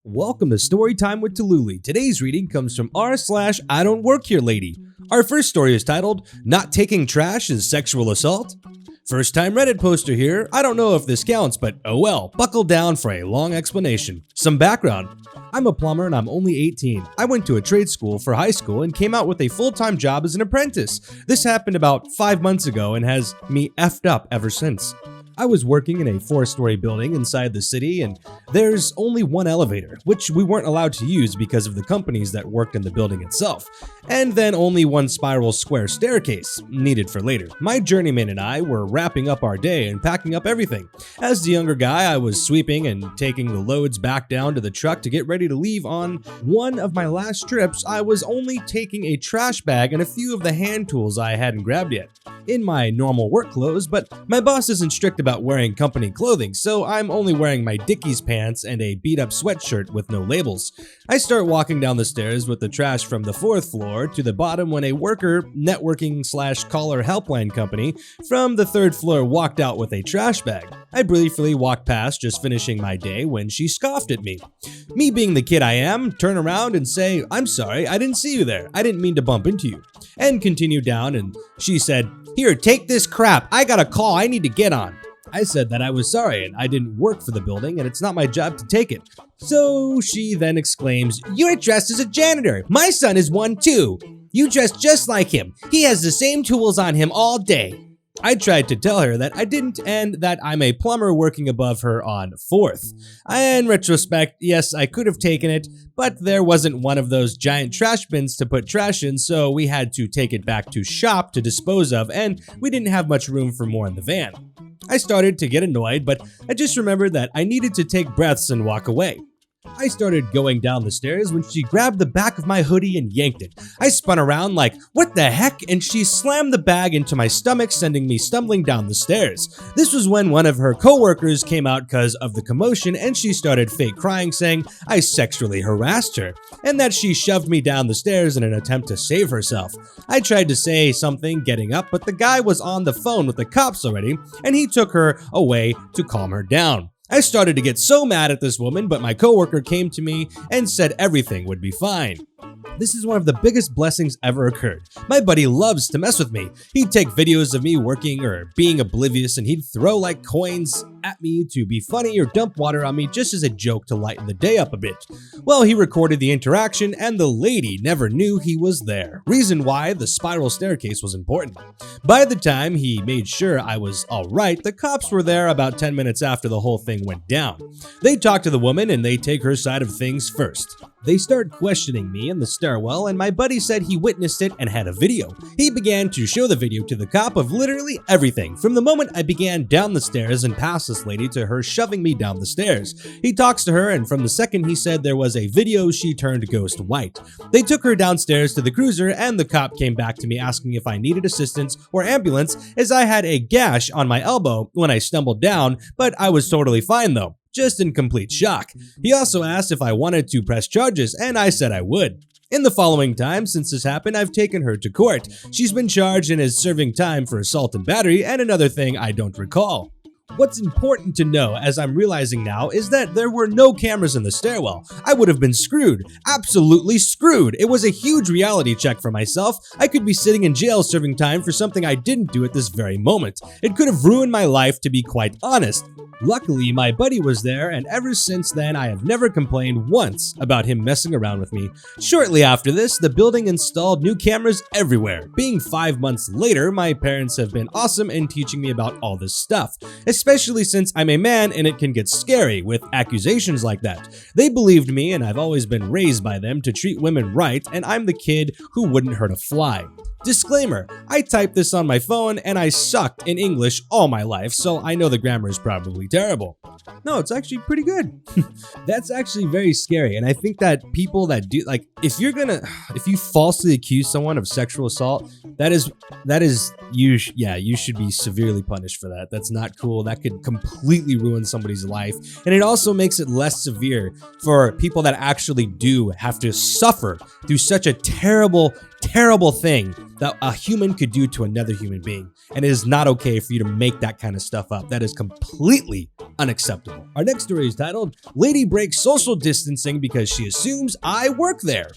Welcome to Storytime with Tallulah. Today's reading comes from r/IDontWorkHereLady. Our first story is titled, Not Taking Trash is Sexual Assault? First time Reddit poster here. I don't know if this counts, but oh well. Buckle down for a long explanation. Some background. I'm a plumber and I'm only 18. I went to a trade school for high school and came out with a full-time job as an apprentice. This happened about 5 months ago and has me effed up ever since. I was working in a 4-story building inside the city, and there's only one elevator, which we weren't allowed to use because of the companies that worked in the building itself, and then only one spiral square staircase, needed for later. My journeyman and I were wrapping up our day and packing up everything. As the younger guy, I was sweeping and taking the loads back down to the truck to get ready to leave. On one of my last trips, I was only taking a trash bag and a few of the hand tools I hadn't grabbed yet. In my normal work clothes, but my boss isn't strict about wearing company clothing, so I'm only wearing my Dickies pants and a beat-up sweatshirt with no labels. I start walking down the stairs with the trash from the 4th floor to the bottom when a worker, networking/caller helpline company from the 3rd floor walked out with a trash bag. I briefly walked past, just finishing my day, when she scoffed at me. Me being the kid I am, turn around and say, "I'm sorry, I didn't see you there. I didn't mean to bump into you." And continue down, and she said, "Here, take this crap. I got a call I need to get on." I said that I was sorry and I didn't work for the building and it's not my job to take it. So she then exclaims, "You're dressed as a janitor. My son is one too. You dress just like him. He has the same tools on him all day." I tried to tell her that I didn't and that I'm a plumber working above her on 4th. In retrospect, yes, I could have taken it, but there wasn't one of those giant trash bins to put trash in, so we had to take it back to shop to dispose of, and we didn't have much room for more in the van. I started to get annoyed, but I just remembered that I needed to take breaths and walk away. I started going down the stairs when she grabbed the back of my hoodie and yanked it. I spun around like, "What the heck?" and she slammed the bag into my stomach, sending me stumbling down the stairs. This was when one of her coworkers came out because of the commotion and she started fake crying, saying I sexually harassed her and that she shoved me down the stairs in an attempt to save herself. I tried to say something getting up, but the guy was on the phone with the cops already and he took her away to calm her down. I started to get so mad at this woman, but my coworker came to me and said everything would be fine. This is one of the biggest blessings ever occurred. My buddy loves to mess with me. He'd take videos of me working or being oblivious and he'd throw like coins at me to be funny or dump water on me just as a joke to lighten the day up a bit. Well, he recorded the interaction and the lady never knew he was there. Reason why the spiral staircase was important. By the time he made sure I was alright, the cops were there about 10 minutes after the whole thing went down. They talk to the woman and they take her side of things first. They start questioning me in the stairwell and my buddy said he witnessed it and had a video. He began to show the video to the cop of literally everything, from the moment I began down the stairs and past this lady to her shoving me down the stairs. He talks to her and from the second he said there was a video, she turned ghost white. They took her downstairs to the cruiser and the cop came back to me asking if I needed assistance or ambulance as I had a gash on my elbow when I stumbled down, but I was totally fine though. Just in complete shock. He also asked if I wanted to press charges, and I said I would. In the following time since this happened, I've taken her to court. She's been charged and is serving time for assault and battery and another thing I don't recall. What's important to know, as I'm realizing now, is that there were no cameras in the stairwell. I would have been screwed. Absolutely screwed. It was a huge reality check for myself. I could be sitting in jail serving time for something I didn't do at this very moment. It could have ruined my life, to be quite honest. Luckily, my buddy was there, and ever since then, I have never complained once about him messing around with me. Shortly after this, the building installed new cameras everywhere. Being 5 months later, my parents have been awesome in teaching me about all this stuff, especially since I'm a man and it can get scary with accusations like that. They believed me, and I've always been raised by them to treat women right, and I'm the kid who wouldn't hurt a fly. Disclaimer, I typed this on my phone and I sucked in English all my life, so I know the grammar is probably terrible. No, it's actually pretty good. That's actually very scary, and I think that people that do, like, if you falsely accuse someone of sexual assault, you should be severely punished for that. That's not cool. That could completely ruin somebody's life, and it also makes it less severe for people that actually do have to suffer through such a terrible terrible thing that a human could do to another human being, and it is not okay for you to make that kind of stuff up. That is completely unacceptable. Our next story is titled, Lady Breaks Social Distancing Because She Assumes I Work There.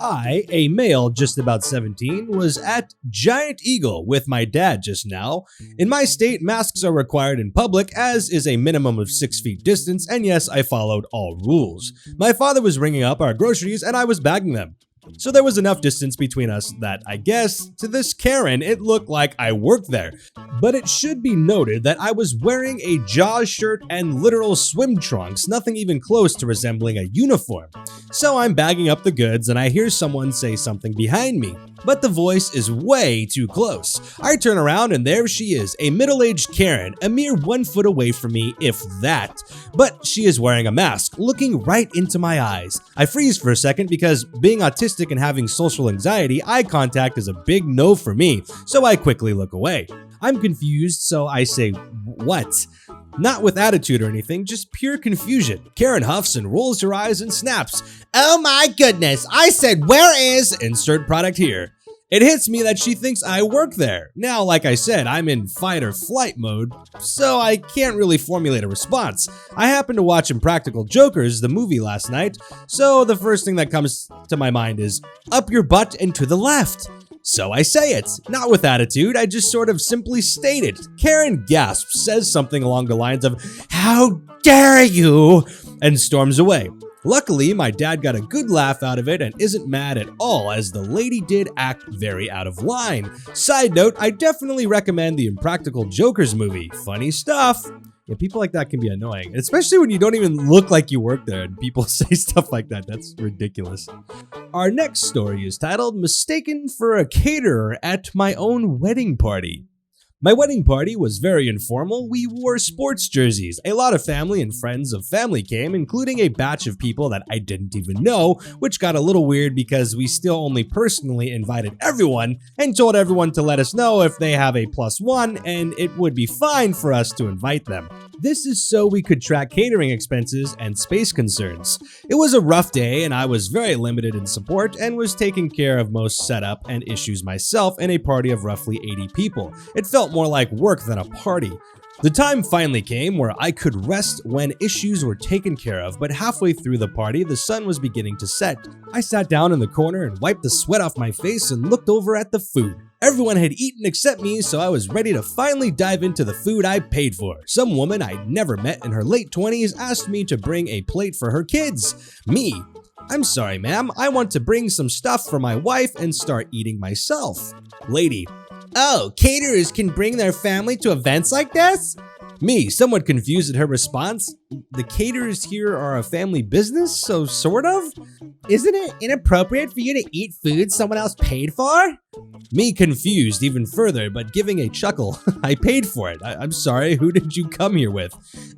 I, a male just about 17, was at Giant Eagle with my dad just now. In my state, masks are required in public, as is a minimum of 6 feet distance, and yes, I followed all rules. My father was ringing up our groceries and I was bagging them. So there was enough distance between us that, I guess, to this Karen, it looked like I worked there. But it should be noted that I was wearing a Jaws shirt and literal swim trunks, nothing even close to resembling a uniform. So I'm bagging up the goods and I hear someone say something behind me, but the voice is way too close. I turn around and there she is, a middle-aged Karen, a mere 1 foot away from me, if that. But she is wearing a mask, looking right into my eyes. I freeze for a second because, being autistic and having social anxiety, eye contact is a big no for me, so I quickly look away. I'm confused, so I say, "What?" Not with attitude or anything, just pure confusion. Karen huffs and rolls her eyes and snaps, "Oh my goodness, I said where is insert product here." It hits me that she thinks I work there. Now, like I said, I'm in fight or flight mode, so I can't really formulate a response. I happened to watch Impractical Jokers, the movie, last night, so the first thing that comes to my mind is, "Up your butt and to the left." So I say it, not with attitude, I just sort of simply state it. Karen gasps, says something along the lines of, "How dare you?" and storms away. Luckily, my dad got a good laugh out of it and isn't mad at all, as the lady did act very out of line. Side note, I definitely recommend the Impractical Jokers movie. Funny stuff. Yeah, people like that can be annoying, especially when you don't even look like you work there and people say stuff like that. That's ridiculous. Our next story is titled, Mistaken for a Caterer at My Own Wedding Party. My wedding party was very informal. We wore sports jerseys. A lot of family and friends of family came, including a batch of people that I didn't even know, which got a little weird because we still only personally invited everyone and told everyone to let us know if they have a +1 and it would be fine for us to invite them. This is so we could track catering expenses and space concerns. It was a rough day and I was very limited in support and was taking care of most setup and issues myself in a party of roughly 80 people. It felt more like work than a party. The time finally came where I could rest when issues were taken care of, but halfway through the party, the sun was beginning to set. I sat down in the corner and wiped the sweat off my face and looked over at the food. Everyone had eaten except me, so I was ready to finally dive into the food I paid for. Some woman I'd never met in her late 20s asked me to bring a plate for her kids. Me. "I'm sorry, ma'am, I want to bring some stuff for my wife and start eating myself." Lady. "Oh, caterers can bring their family to events like this?" Me, somewhat confused at her response. "The caterers here are a family business, so sort of? Isn't it inappropriate for you to eat food someone else paid for?" Me, confused even further, but giving a chuckle. "I paid for it. I'm sorry, who did you come here with?"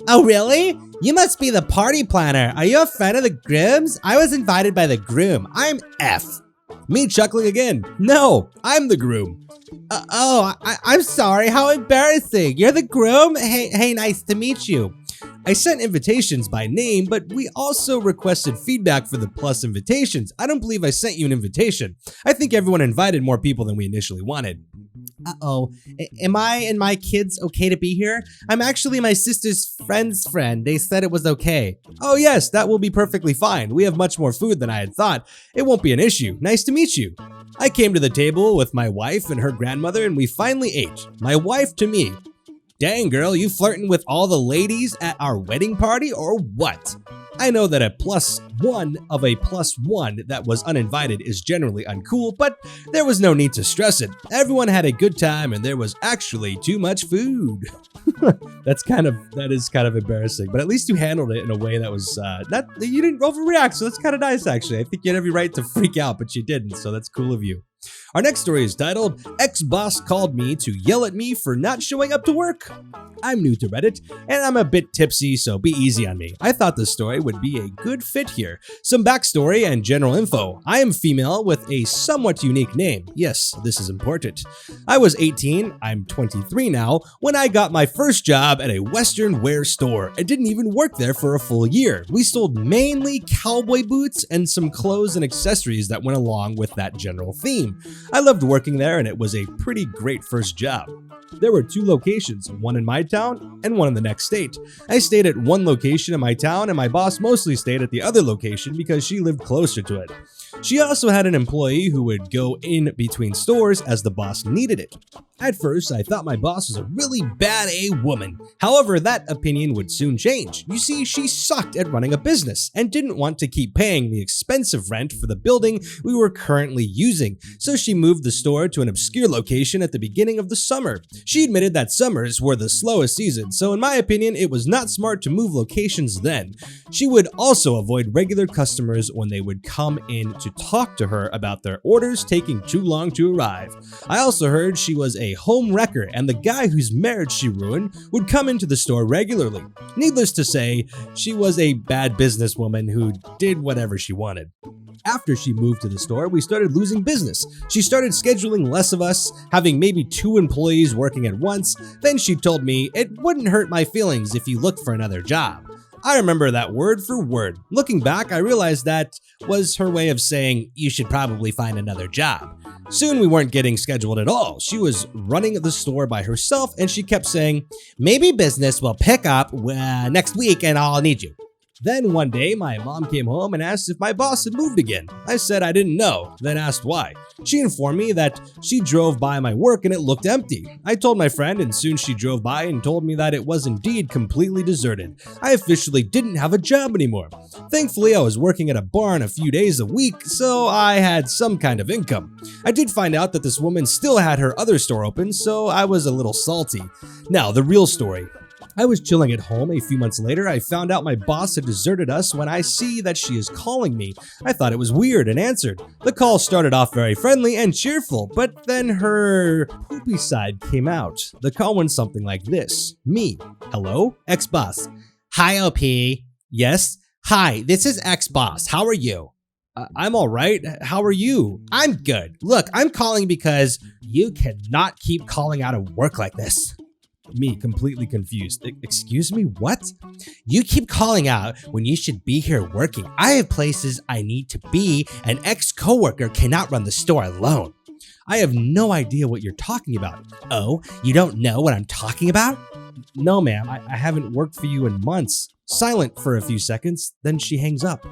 "Oh, really? You must be the party planner. Are you a friend of the groom's? I was invited by the groom. I'm F." Me, chuckling again. "No, I'm the groom." I'm sorry, how embarrassing. You're the groom? Hey, nice to meet you." I sent invitations by name, but we also requested feedback for the plus invitations. I don't believe I sent you an invitation. I think everyone invited more people than we initially wanted. "Uh-oh, am I and my kids okay to be here? I'm actually my sister's friend's friend. They said it was okay." "Oh yes, that will be perfectly fine. We have much more food than I had thought. It won't be an issue. Nice to meet you." I came to the table with my wife and her grandmother and we finally ate. My wife to me, "Dang girl, you flirting with all the ladies at our wedding party or what?" I know that a +1 of a +1 that was uninvited is generally uncool, but there was no need to stress it. Everyone had a good time and there was actually too much food. That is kind of embarrassing, but at least you handled it in a way that was, you didn't overreact, so that's kind of nice actually. I think you had every right to freak out, but you didn't, so that's cool of you. Our next story is titled, Ex-Boss Called Me to Yell at Me for Not Showing Up to Work. I'm new to Reddit, and I'm a bit tipsy, so be easy on me. I thought this story would be a good fit here. Some backstory and general info. I am female with a somewhat unique name. Yes, this is important. I was 18, I'm 23 now, when I got my first job at a Western wear store. I didn't even work there for a full year. We sold mainly cowboy boots and some clothes and accessories that went along with that general theme. I loved working there and it was a pretty great first job. There were 2 locations, one in my town and one in the next state. I stayed at one location in my town and my boss mostly stayed at the other location because she lived closer to it. She also had an employee who would go in between stores as the boss needed it. At first, I thought my boss was a really bad woman. However, that opinion would soon change. You see, she sucked at running a business and didn't want to keep paying the expensive rent for the building we were currently using, so she moved the store to an obscure location at the beginning of the summer. She admitted that summers were the slowest season, so in my opinion, it was not smart to move locations then. She would also avoid regular customers when they would come in to talk to her about their orders taking too long to arrive. I also heard she was a home wrecker and the guy whose marriage she ruined would come into the store regularly. Needless to say, she was a bad businesswoman who did whatever she wanted. After she moved to the store, we started losing business. She started scheduling less of us, having maybe 2 employees working at once. Then she told me it wouldn't hurt my feelings if you looked for another job. I remember that word for word. Looking back, I realized that was her way of saying you should probably find another job. Soon we weren't getting scheduled at all. She was running the store by herself and she kept saying, maybe business will pick up next week and I'll need you. Then one day, my mom came home and asked if my boss had moved again. I said I didn't know, then asked why. She informed me that she drove by my work and it looked empty. I told my friend and soon she drove by and told me that it was indeed completely deserted. I officially didn't have a job anymore. Thankfully, I was working at a barn a few days a week, so I had some kind of income. I did find out that this woman still had her other store open, so I was a little salty. Now, the real story. I was chilling at home a few months later. I found out my boss had deserted us when I see that she is calling me. I thought it was weird and answered. The call started off very friendly and cheerful, but then her poopy side came out. The call went something like this. Me. Hello? Ex-boss. Hi, OP. Yes? Hi, this is ex-boss. How are you? I'm all right. How are you? I'm good. Look, I'm calling because you cannot keep calling out of work like this. Me, completely confused. Excuse me, what? You keep calling out when you should be here working. I have places I need to be. An ex-coworker cannot run the store alone. I have no idea what you're talking about. Oh, you don't know what I'm talking about? No, ma'am, I haven't worked for you in months. Silent for a few seconds, then she hangs up.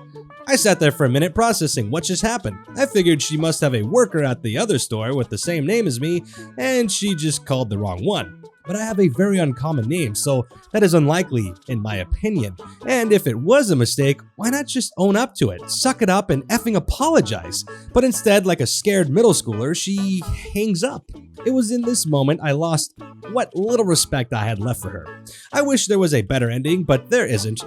I sat there for a minute processing what just happened. I figured she must have a worker at the other store with the same name as me, and she just called the wrong one. But I have a very uncommon name, so that is unlikely in my opinion. And if it was a mistake, why not just own up to it, suck it up and effing apologize? But instead, like a scared middle schooler, she hangs up. It was in this moment I lost what little respect I had left for her. I wish there was a better ending, but there isn't.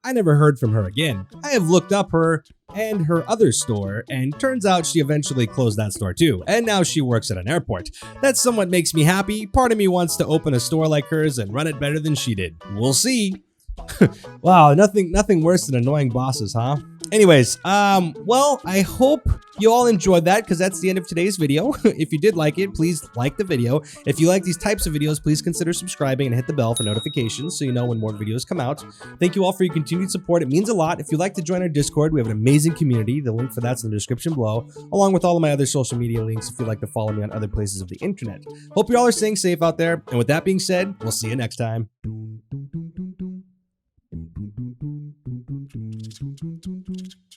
I never heard from her again. I have looked up her and her other store, and turns out she eventually closed that store too, and now she works at an airport. That somewhat makes me happy. Part of me wants to open a store like hers and run it better than she did. We'll see. Wow, nothing worse than annoying bosses, huh? Anyways, well, I hope you all enjoyed that because that's the end of today's video. If you did like it, please like the video. If you like these types of videos, please consider subscribing and hit the bell for notifications so you know when more videos come out. Thank you all for your continued support. It means a lot. If you'd like to join our Discord, we have an amazing community. The link for that's in the description below, along with all of my other social media links if you'd like to follow me on other places of the internet. Hope you all are staying safe out there. And with that being said, we'll see you next time. Dun, dun, dun, dun, dun. Dun, dun, dun, dun, dun, dun, dun, dun, dun, dun.